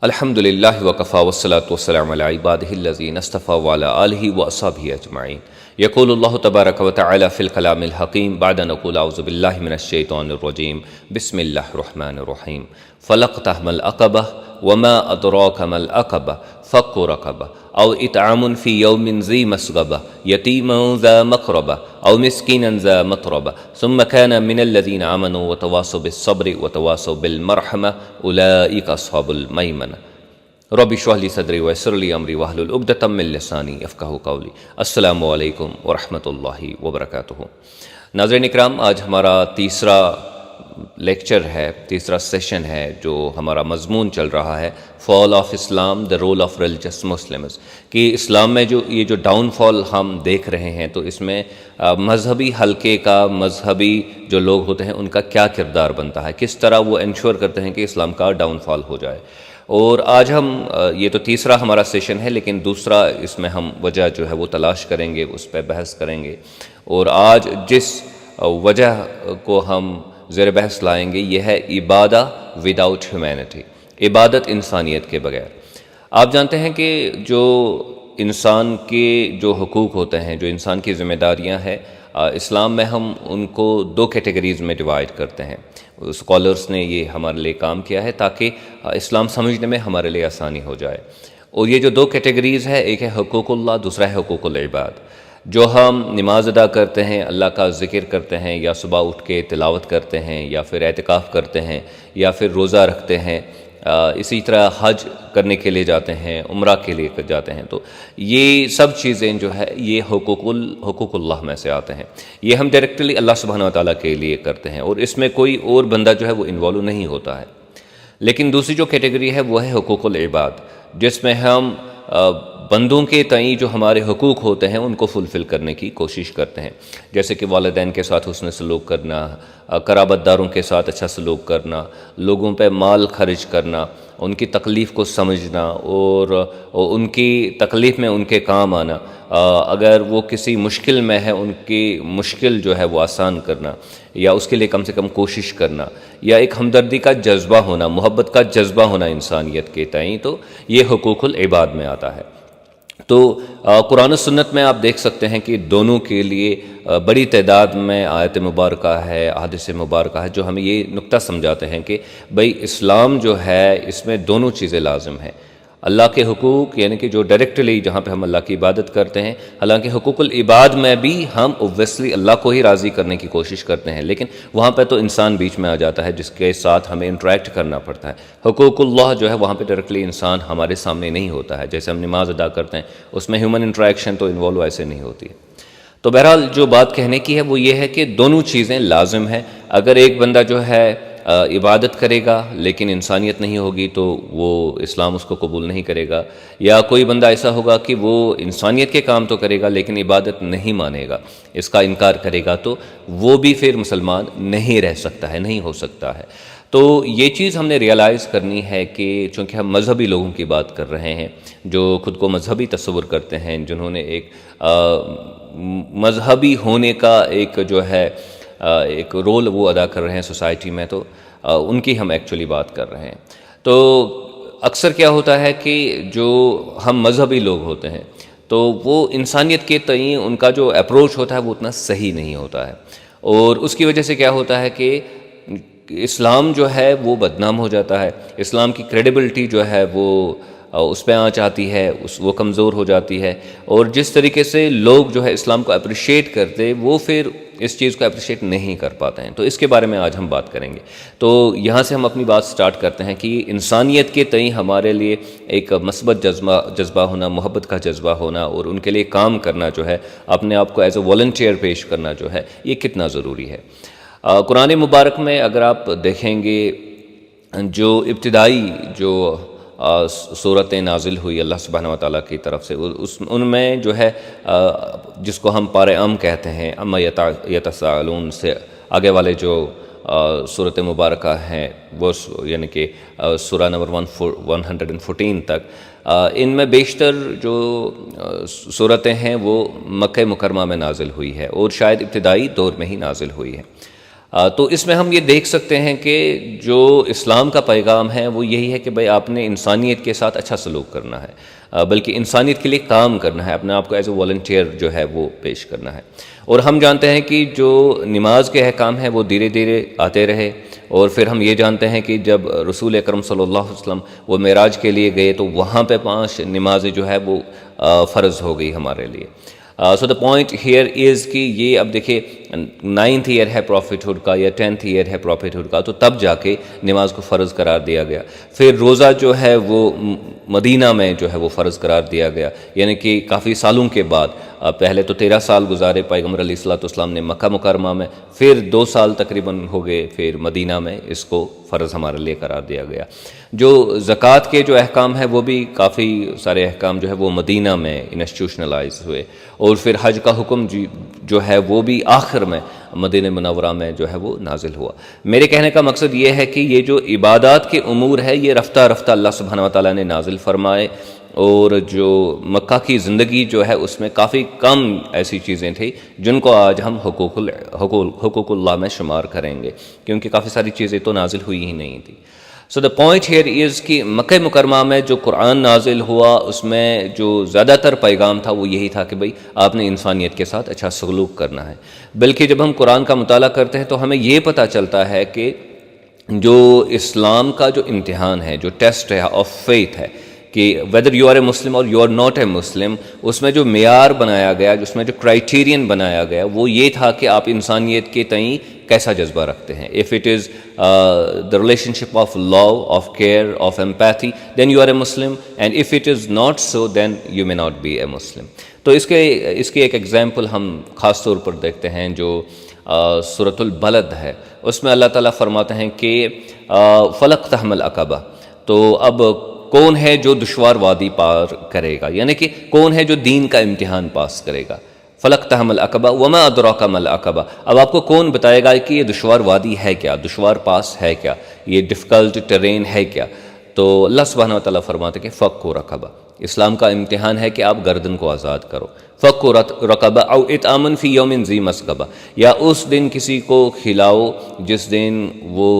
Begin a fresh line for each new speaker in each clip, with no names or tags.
الحمد للہ وکفا والصلاة والسلام علی عبادہ الذین اصطفى وعلی آلہ واصحابہ اجمعین۔ یقول اللہ تبارک وتعالی فی الکلام الحکیم بعد ان اقول اعوذ باللہ من الشیطان الرجیم بسم اللہ الرحمن الرحیم فلاقتحم العقبہ وما ادراک ما العقبہ فک رقبہ او اطعام فی یوم ذی مسغبہ یتیما ذا مقربہ او مسکینا ذا متربہ ثم كان من الذین آمنوا وتواصوا بالصبر وتواصوا بالمرحمہ اولئک اصحاب المیمنہ۔ رب اشرح لی صدری ویسر لی امری واحلل عقدۃ من لسانی یفقہوا قولی۔ السلام علیکم ورحمۃ اللہ وبرکاتہ۔ ناظرین اکرام، آج ہمارا تیسرا لیکچر ہے، تیسرا سیشن ہے جو ہمارا مضمون چل رہا ہے fall of Islam, the role of religious Muslims, کہ اسلام میں جو یہ ڈاؤن فال ہم دیکھ رہے ہیں تو اس میں مذہبی حلقے کا، مذہبی جو لوگ ہوتے ہیں ان کا کیا کردار بنتا ہے، کس طرح وہ انشور کرتے ہیں کہ اسلام کا ڈاؤن فال ہو جائے۔ اور آج ہم یہ تو تیسرا ہمارا سیشن ہے، لیکن دوسرا اس میں ہم وجہ جو ہے وہ تلاش کریں گے، اس پہ بحث کریں گے۔ اور آج جس وجہ کو ہم زیر بحث لائیں گے یہ ہے عبادہ وداؤٹ ہیومینٹی، عبادت انسانیت کے بغیر۔ آپ جانتے ہیں کہ جو انسان کے جو حقوق ہوتے ہیں، جو انسان کی ذمہ داریاں ہیں، اسلام میں ہم ان کو دو کیٹیگریز میں ڈیوائڈ کرتے ہیں۔ اسکالرس نے یہ ہمارے لیے کام کیا ہے تاکہ اسلام سمجھنے میں ہمارے لیے آسانی ہو جائے۔ اور یہ جو دو کیٹیگریز ہے، ایک ہے حقوق اللہ، دوسرا ہے حقوق العباد۔ جو ہم نماز ادا کرتے ہیں، اللہ کا ذکر کرتے ہیں، یا صبح اٹھ کے تلاوت کرتے ہیں، یا پھر اعتکاف کرتے ہیں، یا پھر روزہ رکھتے ہیں، اسی طرح حج کرنے کے لیے جاتے ہیں، عمرہ کے لیے جاتے ہیں، تو یہ سب چیزیں جو ہے یہ حقوق اللہ میں سے آتے ہیں۔ یہ ہم ڈائریکٹلی اللہ سبحانہ وتعالیٰ کے لیے کرتے ہیں اور اس میں کوئی اور بندہ جو ہے وہ انوالو نہیں ہوتا ہے۔ لیکن دوسری جو کیٹیگری ہے وہ ہے حقوق العباد، جس میں ہم بندوں کے تئیں جو ہمارے حقوق ہوتے ہیں ان کو فلفل کرنے کی کوشش کرتے ہیں، جیسے کہ والدین کے ساتھ حسن سلوک کرنا، قرابت داروں کے ساتھ اچھا سلوک کرنا، لوگوں پہ مال خرچ کرنا، ان کی تکلیف کو سمجھنا اور ان کی تکلیف میں ان کے کام آنا، اگر وہ کسی مشکل میں ہے ان کی مشکل جو ہے وہ آسان کرنا، یا اس کے لیے کم سے کم کوشش کرنا، یا ایک ہمدردی کا جذبہ ہونا، محبت کا جذبہ ہونا انسانیت کے تئیں، تو یہ حقوق العباد میں آتا ہے۔ تو قرآن و سنت میں آپ دیکھ سکتے ہیں کہ دونوں کے لیے بڑی تعداد میں آیت مبارکہ ہے، احادیث مبارکہ ہے جو ہمیں یہ نقطہ سمجھاتے ہیں کہ بھئی اسلام جو ہے اس میں دونوں چیزیں لازم ہیں۔ اللہ کے حقوق یعنی کہ جو ڈائریکٹلی جہاں پہ ہم اللہ کی عبادت کرتے ہیں، حالانکہ حقوق العباد میں بھی ہم اوبویسلی اللہ کو ہی راضی کرنے کی کوشش کرتے ہیں، لیکن وہاں پہ تو انسان بیچ میں آ جاتا ہے جس کے ساتھ ہمیں انٹریکٹ کرنا پڑتا ہے۔ حقوق اللہ جو ہے وہاں پہ ڈائریکٹلی انسان ہمارے سامنے نہیں ہوتا ہے، جیسے ہم نماز ادا کرتے ہیں اس میں ہیومن انٹریکشن تو انوالو ایسے نہیں ہوتی ہے۔ تو بہرحال جو بات کہنے کی ہے وہ یہ ہے کہ دونوں چیزیں لازم ہیں۔ اگر ایک بندہ جو ہے عبادت کرے گا لیکن انسانیت نہیں ہوگی تو وہ اسلام اس کو قبول نہیں کرے گا، یا کوئی بندہ ایسا ہوگا کہ وہ انسانیت کے کام تو کرے گا لیکن عبادت نہیں مانے گا، اس کا انکار کرے گا، تو وہ بھی پھر مسلمان نہیں رہ سکتا ہے، نہیں ہو سکتا ہے۔ تو یہ چیز ہم نے ریئلائز کرنی ہے کہ چونکہ ہم مذہبی لوگوں کی بات کر رہے ہیں جو خود کو مذہبی تصور کرتے ہیں، جنہوں نے ایک مذہبی ہونے کا ایک جو ہے ایک رول وہ ادا کر رہے ہیں سوسائٹی میں، تو ان کی ہم ایکچولی بات کر رہے ہیں۔ تو اکثر کیا ہوتا ہے کہ جو ہم مذہبی لوگ ہوتے ہیں تو وہ انسانیت کے تئیں ان کا جو اپروچ ہوتا ہے وہ اتنا صحیح نہیں ہوتا ہے، اور اس کی وجہ سے کیا ہوتا ہے کہ اسلام جو ہے وہ بدنام ہو جاتا ہے، اسلام کی کریڈیبلٹی جو ہے وہ اس پہ آنچ آتی ہے، وہ کمزور ہو جاتی ہے، اور جس طریقے سے لوگ جو ہے اسلام کو اپریشیٹ کرتے وہ پھر اس چیز کو اپریشیٹ نہیں کر پاتے ہیں۔ تو اس کے بارے میں آج ہم بات کریں گے۔ تو یہاں سے ہم اپنی بات سٹارٹ کرتے ہیں کہ انسانیت کے تئیں ہمارے لیے ایک مثبت جذبہ ہونا، محبت کا جذبہ ہونا، اور ان کے لیے کام کرنا جو ہے، اپنے آپ کو ایز اے والنٹیئر پیش کرنا جو ہے، یہ کتنا ضروری ہے۔ قرآن مبارک میں اگر آپ دیکھیں گے جو ابتدائی جو صورتیں نازل ہوئی اللہ سبحانہ وتعالیٰ کی طرف سے، ان میں جو ہے جس کو ہم پارے کہتے ہیں، اما یتساءلون سے آگے والے جو صورت مبارکہ ہیں وہ یعنی کہ سورہ نمبر 114 تک، ان میں بیشتر جو صورتیں ہیں وہ مکہ مکرمہ میں نازل ہوئی ہے، اور شاید ابتدائی دور میں ہی نازل ہوئی ہے۔ تو اس میں ہم یہ دیکھ سکتے ہیں کہ جو اسلام کا پیغام ہے وہ یہی ہے کہ بھائی آپ نے انسانیت کے ساتھ اچھا سلوک کرنا ہے، بلکہ انسانیت کے لیے کام کرنا ہے، اپنے آپ کو ایز اے والنٹیئر جو ہے وہ پیش کرنا ہے۔ اور ہم جانتے ہیں کہ جو نماز کے احکام ہیں وہ دھیرے دھیرے آتے رہے، اور پھر ہم یہ جانتے ہیں کہ جب رسول اکرم صلی اللہ علیہ وسلم وہ معراج کے لیے گئے تو وہاں پہ 5 نمازیں جو ہے وہ فرض ہو گئی ہمارے لیے۔ سو دا پوائنٹ ہیئر از کہ یہ اب دیکھیں 9th ایئر ہے پروفیٹہڈ کا یا 10th ایئر ہے پروفیٹہڈ کا، تو تب جا کے نماز کو فرض قرار دیا گیا۔ پھر روزہ جو ہے وہ مدینہ میں جو ہے وہ فرض قرار دیا گیا، یعنی کہ کافی سالوں کے بعد۔ پہلے تو 13 سال گزارے پیغمبر علیہ الصلوۃ والسلام نے مکہ مکرمہ میں، پھر 2 سال تقریباً ہو گئے پھر مدینہ میں اس کو فرض ہمارے لیے قرار دیا گیا۔ جو زکوٰۃ کے جو احکام ہیں وہ بھی کافی سارے احکام جو ہے وہ مدینہ میں انسٹیٹیوشنلائز ہوئے، اور پھر حج کا حکم جو ہے وہ بھی آخر میں مدینہ منورہ میں جو ہے وہ نازل ہوا۔ میرے کہنے کا مقصد یہ ہے کہ یہ جو عبادات کے امور ہے یہ رفتہ رفتہ اللہ سبحانہ و تعالیٰ نے نازل فرمائے، اور جو مکہ کی زندگی جو ہے اس میں کافی کم ایسی چیزیں تھیں جن کو آج ہم حقوق اللہ میں شمار کریں گے، کیونکہ کافی ساری چیزیں تو نازل ہوئی ہی نہیں تھی۔ سو دا پوائنٹ ہیئر از کہ مکہ مکرمہ میں جو قرآن نازل ہوا اس میں جو زیادہ تر پیغام تھا وہ یہی تھا کہ بھئی آپ نے انسانیت کے ساتھ اچھا سلوک کرنا ہے۔ بلکہ جب ہم قرآن کا مطالعہ کرتے ہیں تو ہمیں یہ پتہ چلتا ہے کہ جو اسلام کا جو امتحان ہے، جو ٹیسٹ ہے آف فیتھ ہے، کہ ویدر یو آر اے مسلم اور یو آر ناٹ اے مسلم، اس میں جو معیار بنایا گیا، اس میں جو کرائیٹیرین بنایا گیا وہ یہ تھا کہ آپ انسانیت کے تئیں کیسا جذبہ رکھتے ہیں۔ If it is the relationship of love, of care, of empathy, then you are a Muslim, and if it is not so, then you may not be a Muslim. تو اس کی ایک ایگزامپل ہم خاص طور پر دیکھتے ہیں جو سورۃ البلد ہے، اس میں اللہ تعالیٰ فرماتے ہیں کہ فَلَقْتَحَمَ الْعَقَبَةَ، تو اب کون ہے جو دشوار وادی پار کرے گا، یعنی کہ کون ہے جو دین کا امتحان پاس کرے گا۔ فَلَقْتَحَمَ الْعَقَبَةَ وَمَا أَدْرَاكَ مَا الْعَقَبَةُ، اب آپ کو کون بتائے گا کہ یہ دشوار وادی ہے کیا، دشوار پاس ہے کیا، یہ ڈیفیکلٹ ٹرین ہے کیا۔ تو اللہ سبحانہ و تعالیٰ فرماتے کہ فَكُّ رَقَبَةٍ، اسلام کا امتحان ہے کہ آپ گردن کو آزاد کرو۔ فَكُّ رَقَبَةٍ أَوْ إِطْعَامٌ فِي يَوْمٍ ذِي مَسْغَبَةٍ، یا اس دن کسی کو کھلاؤ جس دن وہ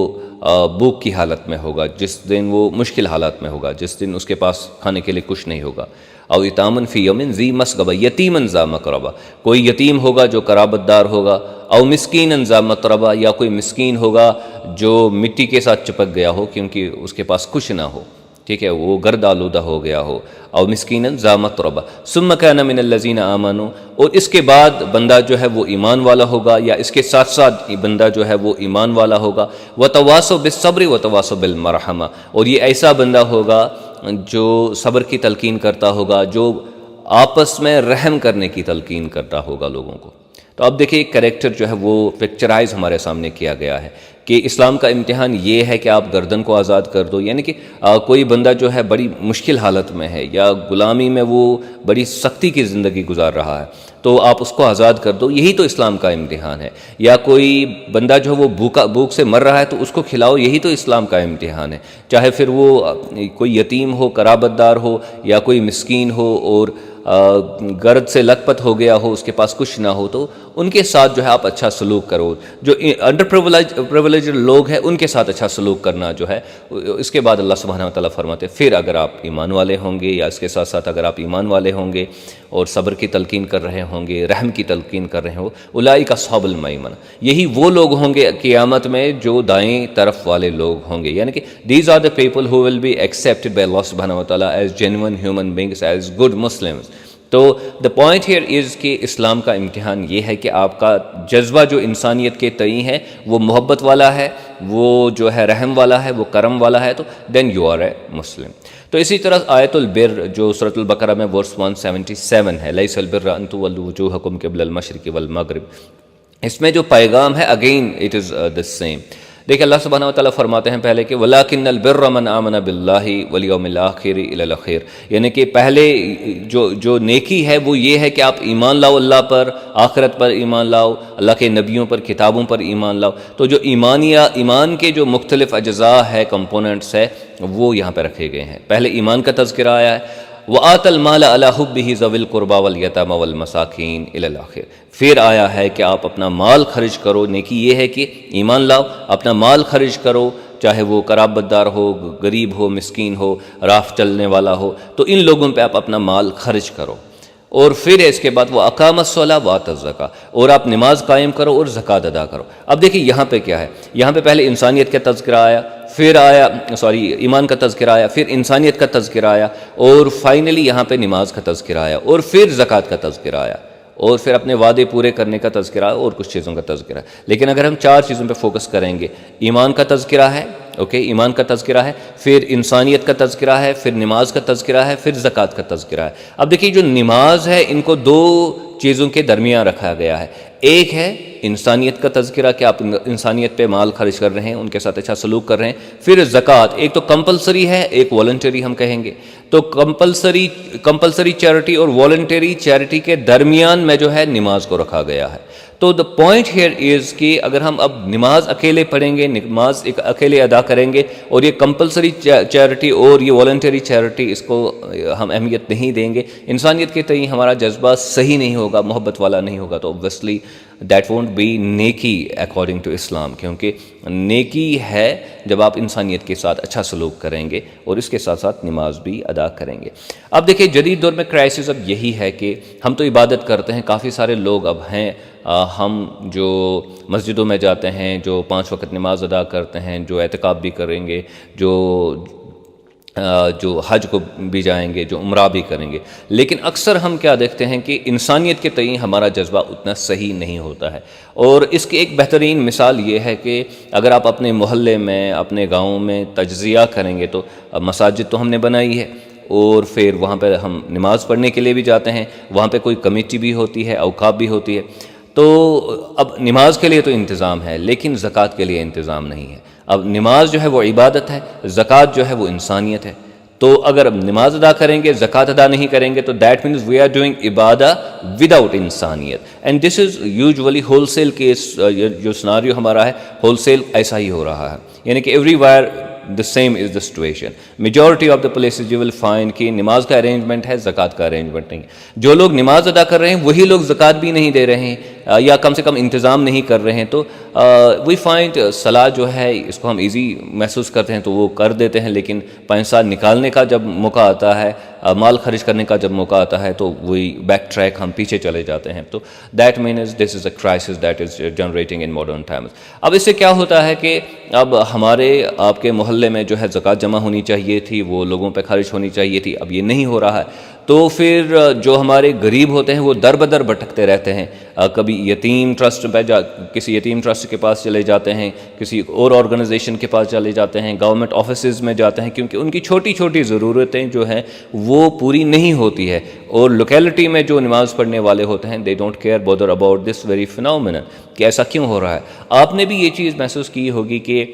بھوک کی حالت میں ہوگا، جس دن وہ مشکل حالات میں ہوگا، جس دن اس کے پاس کھانے کے لیے کچھ نہیں ہوگا۔ او اطعام فی یوم ذی مسغبہ، یتیما ذا مقربہ، کوئی یتیم ہوگا جو قرابت دار ہوگا۔ او مسکینا ذا متربہ، یا کوئی مسکین ہوگا جو مٹی کے ساتھ چپک گیا ہو کیونکہ اس کے پاس کچھ نہ ہو، ٹھیک ہے، وہ گرد آلودہ ہو گیا ہو۔ او مسکینا ذا متربہ ثم کان من الذین آمنوا، اور اس کے بعد بندہ جو ہے وہ ایمان والا ہوگا، یا اس کے ساتھ ساتھ بندہ جو ہے وہ ایمان والا ہوگا۔ وتواصوا بالصبر وتواصوا بالمرحمہ، اور یہ ایسا بندہ ہوگا جو صبر کی تلقین کرتا ہوگا، جو آپس میں رحم کرنے کی تلقین کرتا ہوگا لوگوں کو۔ تو اب دیکھیں ایک کریکٹر جو ہے وہ پکچرائز ہمارے سامنے کیا گیا ہے کہ اسلام کا امتحان یہ ہے کہ آپ گردن کو آزاد کر دو، یعنی کہ کوئی بندہ جو ہے بڑی مشکل حالت میں ہے یا غلامی میں وہ بڑی سختی کی زندگی گزار رہا ہے تو آپ اس کو آزاد کر دو، یہی تو اسلام کا امتحان ہے۔ یا کوئی بندہ جو وہ بھوک سے مر رہا ہے تو اس کو کھلاؤ، یہی تو اسلام کا امتحان ہے، چاہے پھر وہ کوئی یتیم ہو، قرابت دار ہو، یا کوئی مسکین ہو اور گرد سے لت پت ہو گیا ہو، اس کے پاس کچھ نہ ہو، تو ان کے ساتھ جو ہے آپ اچھا سلوک کرو۔ جو انڈر پریویلیجڈ لوگ ہیں ان کے ساتھ اچھا سلوک کرنا جو ہے، اس کے بعد اللہ سبحانہ و تعالیٰ فرماتے پھر اگر آپ ایمان والے ہوں گے، یا اس کے ساتھ ساتھ اگر آپ ایمان والے ہوں گے اور صبر کی تلقین کر رہے ہوں گے، رحم کی تلقین کر رہے ہوں، اولئک اصحاب المیمنہ، یہی وہ لوگ ہوں گے قیامت میں جو دائیں طرف والے لوگ ہوں گے، یعنی کہ these are the people who will be accepted by اللہ سبحانہ و تعالیٰ as genuine human beings, as good Muslims. تو دا پوائنٹ ہیئر از کہ اسلام کا امتحان یہ ہے کہ آپ کا جذبہ جو انسانیت کے تئیں ہے وہ محبت والا ہے، وہ جو ہے رحم والا ہے، وہ کرم والا ہے، تو دین یو آر اے مسلم۔ تو اسی طرح آیت البر جو سورۃ البقرہ میں ورس 177 ہے، لیس البر ان تولوا وجوہکم قبل المشرق والمغرب، اس میں جو پیغام ہے again it is the same. دیکھیں اللہ سبحانہ و تعالیٰ فرماتے ہیں پہلے کہ وَلَٰكِنَّ الْبِرَّ مَنْ آمَنَ بِاللَّهِ وَالْيَوْمِ الْآخِرِ إِلَى الْآخِرِ، یعنی کہ پہلے جو نیکی ہے وہ یہ ہے کہ آپ ایمان لاؤ اللہ پر، آخرت پر ایمان لاؤ، اللہ کے نبیوں پر، کتابوں پر ایمان لاؤ۔ تو جو ایمان کے جو مختلف اجزاء ہے، کمپوننٹس ہے، وہ یہاں پہ رکھے گئے ہیں۔ پہلے ایمان کا تذکرہ آیا ہے، وَآتَ الْمَالَ عَلَىٰ حُبِّهِ ذَوِي الْقُرْبَىٰ وَالْيَتَامَىٰ وَالْمَسَاكِينِ إِلَى الْآخِرِ۔ پھر آیا ہے کہ آپ اپنا مال خرچ کرو، نیکی یہ ہے کہ ایمان لاؤ، اپنا مال خرچ کرو، چاہے وہ قرابت دار ہو، غریب ہو، مسکین ہو، راہ چلنے والا ہو، تو ان لوگوں پہ آپ اپنا مال خرچ کرو۔ اور پھر اس کے بعد وہ اقام الصلاۃ وآتى الزکاۃ، اور آپ نماز قائم کرو اور زکوٰۃ ادا کرو۔ اب دیکھیں یہاں پہ کیا ہے، یہاں پہ پہلے انسانیت کا تذکرہ آیا، پھر آیا ایمان کا تذکرہ آیا، پھر انسانیت کا تذکرہ آیا، اور فائنلی یہاں پہ نماز کا تذکرہ آیا، اور پھر زکوٰۃ کا تذکرہ آیا، اور پھر اپنے وعدے پورے کرنے کا تذکرہ اور کچھ چیزوں کا تذکرہ۔ لیکن اگر ہم 4 چیزوں پہ فوکس کریں گے، ایمان کا تذکرہ ہے، ایمان کا تذکرہ ہے، پھر انسانیت کا تذکرہ ہے، پھر نماز کا تذکرہ ہے، پھر زکوٰۃ کا تذکرہ ہے۔ اب دیکھیے جو نماز ہے ان کو 2 چیزوں کے درمیان رکھا گیا ہے، ایک ہے انسانیت کا تذکرہ کہ آپ انسانیت پہ مال خرچ کر رہے ہیں، ان کے ساتھ اچھا سلوک کر رہے ہیں، پھر زکوٰۃ ایک تو کمپلسری ہے، ایک والنٹری ہم کہیں گے۔ تو کمپلسری چیریٹی اور والنٹری چیریٹی کے درمیان میں جو ہے نماز کو رکھا گیا ہے۔ تو دا پوائنٹ ہیئر از کہ اگر ہم اب نماز اکیلے پڑھیں گے، نماز ایک اکیلے ادا کریں گے، اور یہ کمپلسری چیریٹی اور یہ والنٹری چیریٹی اس کو ہم اہمیت نہیں دیں گے، انسانیت کے تئیں ہمارا جذبہ صحیح نہیں ہوگا، محبت والا نہیں ہوگا، تو اوبویسلی دیٹ وونٹ بی نیکی اکارڈنگ ٹو اسلام، کیونکہ نیکی ہے جب آپ انسانیت کے ساتھ اچھا سلوک کریں گے اور اس کے ساتھ ساتھ نماز بھی ادا کریں گے۔ اب دیکھیں جدید دور میں کرائسس اب یہی ہے کہ ہم تو عبادت کرتے ہیں، کافی سارے لوگ اب ہیں، ہم جو مسجدوں میں جاتے ہیں، جو 5 وقت نماز ادا کرتے ہیں، جو اعتکاف بھی کریں گے، جو حج کو بھی جائیں گے، جو عمرہ بھی کریں گے، لیکن اکثر ہم کیا دیکھتے ہیں کہ انسانیت کے تئیں ہمارا جذبہ اتنا صحیح نہیں ہوتا ہے۔ اور اس کی ایک بہترین مثال یہ ہے کہ اگر آپ اپنے محلے میں، اپنے گاؤں میں تجزیہ کریں گے، تو مساجد تو ہم نے بنائی ہے، اور پھر وہاں پہ ہم نماز پڑھنے کے لیے بھی جاتے ہیں، وہاں پہ کوئی کمیٹی بھی ہوتی ہے، اوقاف بھی ہوتی ہے، تو اب نماز کے لیے تو انتظام ہے، لیکن زکوٰۃ کے لیے انتظام نہیں ہے۔ اب نماز جو ہے وہ عبادت ہے، زکوٰۃ جو ہے وہ انسانیت ہے۔ تو اگر نماز ادا کریں گے، زکوٰۃ ادا نہیں کریں گے، تو that means we are doing عبادہ وداؤٹ انسانیت، and this is usually whole sale case, جو سناریو ہمارا ہے ہول سیل ایسا ہی ہو رہا ہے، یعنی کہ every wire the same is the situation. Majority of the places you will find کہ نماز کا ارینجمنٹ ہے، زکوٰۃ کا ارینجمنٹ نہیں ہے۔ جو لوگ نماز ادا کر رہے ہیں وہی لوگ زکوٰۃ بھی نہیں دے رہے ہیں، یا کم سے کم انتظام نہیں کر رہے ہیں، تو we find صلاح جو ہے اس کو ہم ایزی محسوس کرتے ہیں تو وہ کر دیتے ہیں، لیکن پیسہ نکالنے کا جب موقع آتا ہے، مال خرچ کرنے کا جب موقع آتا ہے، تو وہی بیک ٹریک ہم پیچھے چلے جاتے ہیں۔ تو that means this is a crisis that is generating in modern times. اب اس سے کیا ہوتا ہے کہ اب ہمارے آپ کے محلے میں جو ہے زکوٰۃ جمع ہونی چاہیے تھی، وہ لوگوں پہ خرچ ہونی چاہیے تھی، اب یہ نہیں ہو رہا ہے، تو پھر جو ہمارے غریب ہوتے ہیں وہ در بدر بھٹکتے رہتے ہیں، کبھی یتیم ٹرسٹ پہ کسی یتیم ٹرسٹ کے پاس چلے جاتے ہیں، کسی اور آرگنائزیشن کے پاس چلے جاتے ہیں، گورنمنٹ آفیسز میں جاتے ہیں، کیونکہ ان کی چھوٹی چھوٹی ضرورتیں جو ہیں وہ پوری نہیں ہوتی ہے، اور لوکیلٹی میں جو نماز پڑھنے والے ہوتے ہیں they don't care bother about this very phenomenon کہ ایسا کیوں ہو رہا ہے۔ آپ نے بھی یہ چیز محسوس کی ہوگی کہ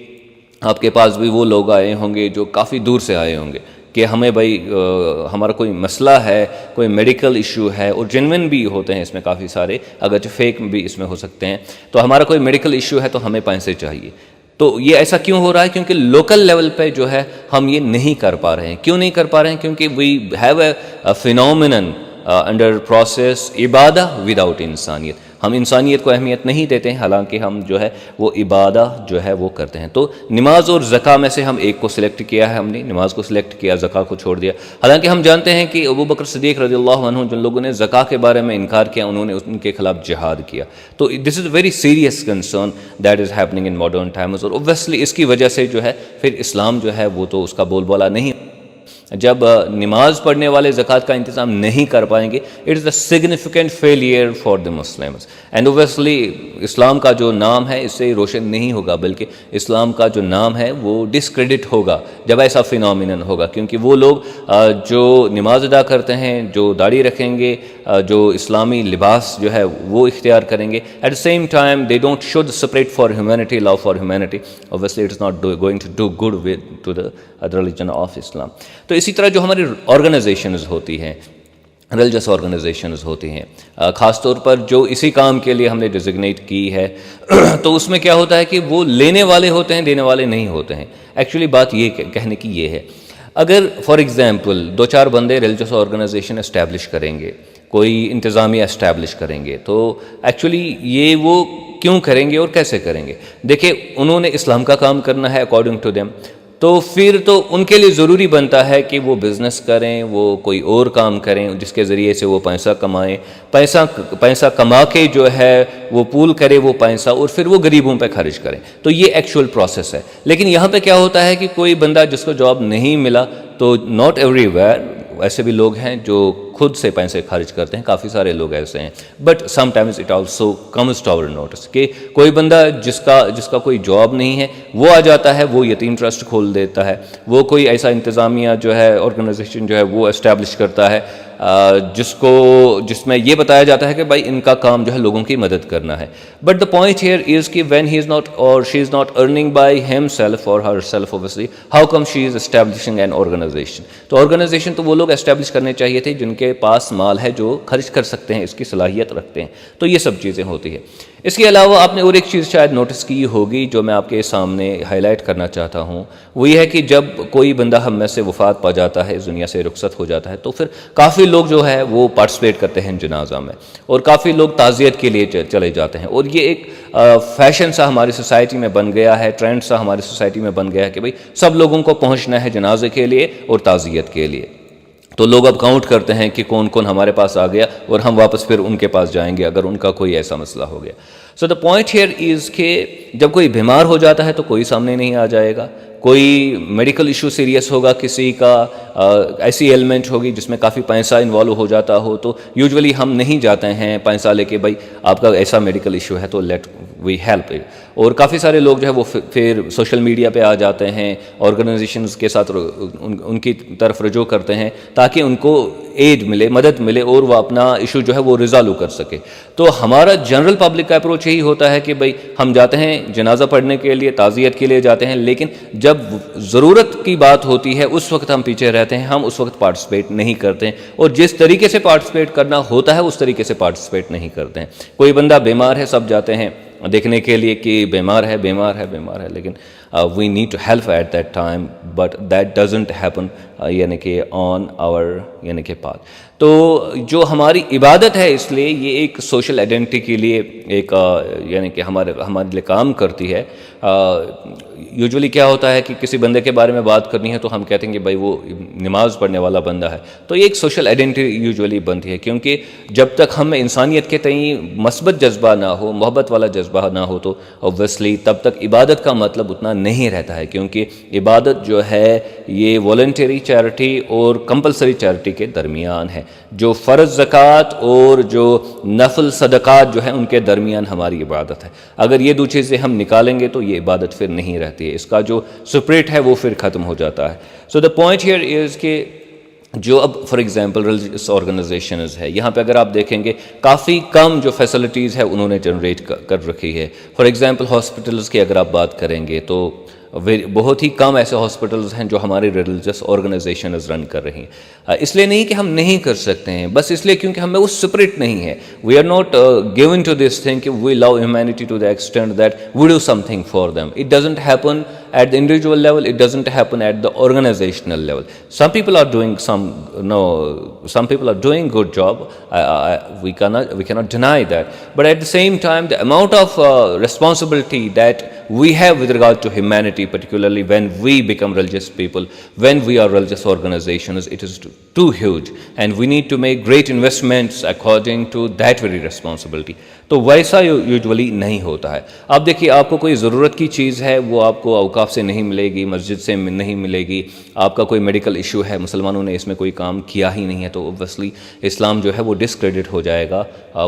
آپ کے پاس بھی وہ لوگ آئے ہوں گے جو کافی دور سے آئے ہوں گے کہ ہمیں بھائی ہمارا کوئی مسئلہ ہے، کوئی میڈیکل ایشو ہے، اور جینوئن بھی ہوتے ہیں اس میں کافی سارے، اگرچہ فیک بھی اس میں ہو سکتے ہیں، تو ہمارا کوئی میڈیکل ایشو ہے تو ہمیں پیسے چاہیے۔ تو یہ ایسا کیوں ہو رہا ہے؟ کیونکہ لوکل لیول پہ جو ہے ہم یہ نہیں کر پا رہے ہیں۔ کیوں نہیں کر پا رہے ہیں؟ کیونکہ we have a phenomenon under process عبادہ وداؤٹ انسانیت، ہم انسانیت کو اہمیت نہیں دیتے ہیں، حالانکہ ہم جو ہے وہ عبادہ جو ہے وہ کرتے ہیں۔ تو نماز اور زکوٰۃ میں سے ہم ایک کو سلیکٹ کیا ہے، ہم نے نماز کو سلیکٹ کیا، زکوٰۃ کو چھوڑ دیا، حالانکہ ہم جانتے ہیں کہ ابوبکر صدیق رضی اللہ عنہ جن لوگوں نے زکوٰۃ کے بارے میں انکار کیا، انہوں نے ان کے خلاف جہاد کیا۔ تو this is a very serious concern that is happening in modern times, اور اوبویسلی اس کی وجہ سے جو ہے پھر اسلام جو ہے وہ تو اس کا بول بالا نہیں۔ جب نماز پڑھنے والے زکوٰۃ کا انتظام نہیں کر پائیں گے، it is a significant failure for the Muslims, and obviously اسلام کا جو نام ہے اس سے روشن نہیں ہوگا، بلکہ اسلام کا جو نام ہے وہ ڈسکریڈٹ ہوگا جب ایسا فینومینن ہوگا، کیونکہ وہ لوگ جو نماز ادا کرتے ہیں، جو داڑھی رکھیں گے، جو اسلامی لباس جو ہے وہ اختیار کریں گے، at the same time they don't show the spirit for humanity, love for humanity, obviously it is not going to do good with to the religion of Islam. تو اسی طرح جو ہماری آرگنائزیشنز ہوتی ہیں، ریلیجس آرگنائزیشنز ہوتی ہیں، خاص طور پر جو اسی کام کے لیے ہم نے ڈیزگنیٹ کی ہے، تو اس میں کیا ہوتا ہے کہ وہ لینے والے ہوتے ہیں، دینے والے نہیں ہوتے ہیں۔ ایکچولی بات یہ کہنے کی یہ ہے، اگر فار ایگزامپل 2-4 بندے ریلیجس آرگنائزیشن اسٹیبلش کریں گے، کوئی انتظامیہ اسٹیبلش کریں گے، تو ایکچولی یہ وہ کیوں کریں گے اور کیسے کریں گے؟ دیکھیں انہوں نے اسلام کا کام کرنا ہے اکارڈنگ ٹو دیم، تو پھر تو ان کے لیے ضروری بنتا ہے کہ وہ بزنس کریں، وہ کوئی اور کام کریں جس کے ذریعے سے وہ پیسہ کمائیں، پیسہ کما کے جو ہے وہ پول کرے وہ پیسہ اور پھر وہ غریبوں پہ خرچ کریں. تو یہ ایکچوئل پروسیس ہے. لیکن یہاں پہ کیا ہوتا ہے کہ کوئی بندہ جس کو جاب نہیں ملا، تو ناٹ ایوری ویئر ایسے بھی لوگ ہیں جو خود سے پیسے خرچ کرتے ہیں، کافی سارے لوگ ایسے ہیں، but sometimes it also comes to our notice کہ کوئی بندہ جس کا کوئی جاب نہیں ہے وہ آ جاتا ہے، وہ یتیم ٹرسٹ کھول دیتا ہے، وہ کوئی ایسا انتظامیہ جو ہے آرگنائزیشن جو ہے وہ اسٹیبلش کرتا ہے جس میں یہ بتایا جاتا ہے کہ بھائی ان کا کام جو ہے لوگوں کی مدد کرنا ہے. But the point here is کہ when he is not or she is not earning by himself or herself obviously, how come she is establishing an organisation. تو آرگنائزیشن تو وہ لوگ اسٹیبلش کرنے چاہیے تھے جن کے پاس مال ہے، جو خرچ کر سکتے ہیں، اس کی صلاحیت رکھتے ہیں. تو یہ سب چیزیں ہوتی ہیں. اس کے علاوہ آپ نے اور ایک چیز شاید نوٹس کی ہوگی جو میں آپ کے سامنے ہائی لائٹ کرنا چاہتا ہوں، وہ یہ ہے کہ جب کوئی بندہ ہم میں سے وفات پا جاتا ہے، اس دنیا سے رخصت ہو جاتا ہے، تو پھر کافی لوگ جو ہے وہ پارٹیسپیٹ کرتے ہیں جنازہ میں، اور کافی لوگ تعزیت کے لیے چلے جاتے ہیں. اور یہ ایک فیشن سا ہماری سوسائٹی میں بن گیا ہے، ٹرینڈ سا ہماری سوسائٹی میں بن گیا ہے کہ بھئی سب لوگوں کو پہنچنا ہے جنازے کے لیے اور تعزیت کے لیے. تو لوگ اب کاؤنٹ کرتے ہیں کہ کون کون ہمارے پاس آ گیا اور ہم واپس پھر ان کے پاس جائیں گے اگر ان کا کوئی ایسا مسئلہ ہو گیا. سو دا پوائنٹ ہیئر از کہ جب کوئی بیمار ہو جاتا ہے تو کوئی سامنے نہیں آ جائے گا. کوئی میڈیکل ایشو سیریس ہوگا، کسی کا ایسی ایلمنٹ ہوگی جس میں کافی پیسہ انوالو ہو جاتا ہو، تو یوجولی ہم نہیں جاتے ہیں پیسہ لے کے بھائی آپ کا ایسا میڈیکل ایشو ہے تو لیٹ وی ہیلپ اٹ. اور کافی سارے لوگ جو ہے وہ پھر سوشل میڈیا پہ آ جاتے ہیں، آرگنائزیشنز کے ساتھ ان کی طرف رجوع کرتے ہیں تاکہ ان کو ایڈ ملے، مدد ملے اور وہ اپنا ایشو جو ہے وہ ریزالو کر سکے. تو ہمارا جنرل پبلک کا اپروچ یہی ہوتا ہے کہ بھئی ہم جاتے ہیں جنازہ پڑھنے کے لیے، تعزیت کے لیے جاتے ہیں، لیکن جب ضرورت کی بات ہوتی ہے اس وقت ہم پیچھے رہتے ہیں، ہم اس وقت پارٹیسپیٹ نہیں کرتے ہیں، اور جس طریقے سے پارٹیسپیٹ کرنا ہوتا ہے اس طریقے سے پارٹیسپیٹ نہیں کرتے ہیں. کوئی بندہ بیمار ہے، سب جاتے ہیں دیکھنے کے لیے کہ بیمار ہے، لیکن we need to help at that time, but that doesn't happen یعنی کہ آن آور یعنی کہ پاتھ. تو جو ہماری عبادت ہے اس لیے یہ ایک سوشل آئیڈینٹی کے لیے ایک یعنی کہ ہمارے لیے کام کرتی ہے. یوجولی کیا ہوتا ہے کہ کسی بندے کے بارے میں بات کرنی ہے تو ہم کہتے ہیں کہ بھائی وہ نماز پڑھنے والا بندہ ہے، تو یہ ایک سوشل آئیڈینٹی یوجولی بنتی ہے. کیونکہ جب تک ہم انسانیت کے تئیں مثبت جذبہ نہ ہو، محبت والا جذبہ نہ ہو، تو اوبویسلی تب تک عبادت کا مطلب اتنا نہیں رہتا ہے. کیونکہ عبادت جو ہے یہ والنٹری چیریٹی اور کمپلسری چیریٹی کے درمیان ہے. جو فرض زکوٰۃ اور جو نفل صدقات جو ہیں ان کے درمیان ہماری عبادت ہے. اگر یہ دو چیزیں ہم نکالیں گے تو یہ عبادت پھر نہیں رہتی ہے، اس کا جو سپریٹ ہے وہ پھر ختم ہو جاتا ہے. سو دا پوائنٹ ہیئر از کہ جو اب فار ایگزامپل ریلیجیس آرگنائزیشنز ہے، یہاں پہ اگر آپ دیکھیں گے کافی کم جو فیسلٹیز ہے انہوں نے جنریٹ کر رکھی ہے. فار ایگزامپل ہاسپٹلز کی اگر آپ بات کریں گے تو بہت ہی کم ایسے ہاسپٹلز ہیں جو ہماری ریلیجیس آرگنائزیشنز رن کر رہی ہیں. اس لیے نہیں کہ ہم نہیں کر سکتے ہیں، بس اس لیے کیونکہ ہمیں وہ اسپرٹ نہیں ہے. We are not given to this thing کہ we love humanity to the extent that we do something for them. It doesn't happen at the individual level, it doesn't happen at the organizational level. Some people are doing good job, we cannot deny that, but at the same time the amount of responsibility that we have with regard to humanity, particularly when we become religious people, when we are religious organizations, it is too huge, and we need to make great investments according to that very responsibility. تو ویسا یوجولی نہیں ہوتا ہے. آپ دیکھیے آپ کو کوئی ضرورت کی چیز ہے وہ آپ کو اوقاف سے نہیں ملے گی، مسجد سے نہیں ملے گی. آپ کا کوئی میڈیکل ایشو ہے، مسلمانوں نے اس میں کوئی کام کیا ہی نہیں ہے، تو اوبویسلی اسلام جو ہے وہ ڈسکریڈٹ ہو جائے گا.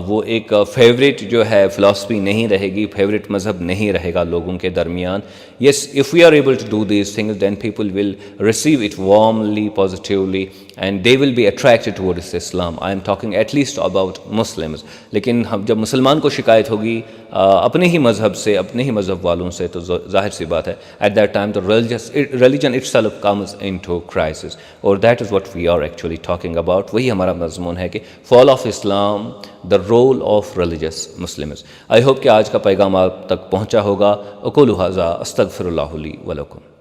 وہ ایک فیوریٹ جو ہے فلاسفی نہیں رہے گی، فیوریٹ مذہب نہیں رہے گا لوگوں کے درمیان. یس، if we are able to do these things, then people will receive it warmly, positively, and they will be attracted towards Islam. I am talking at least about Muslims. لیکن جب مسلمان کو شکایت ہوگی اپنے ہی مذہب سے، اپنے ہی مذہب والوں سے، تو ظاہر سی بات ہے at that time the religion itself comes into crisis, or that is what we are actually talking about. وہی ہمارا مضمون ہے کہ fall of Islam, the role of religious Muslims. I hope کہ آج کا پیغام آپ تک پہنچا ہوگا. اقول ھذا استغفر اللہ لی ولکم.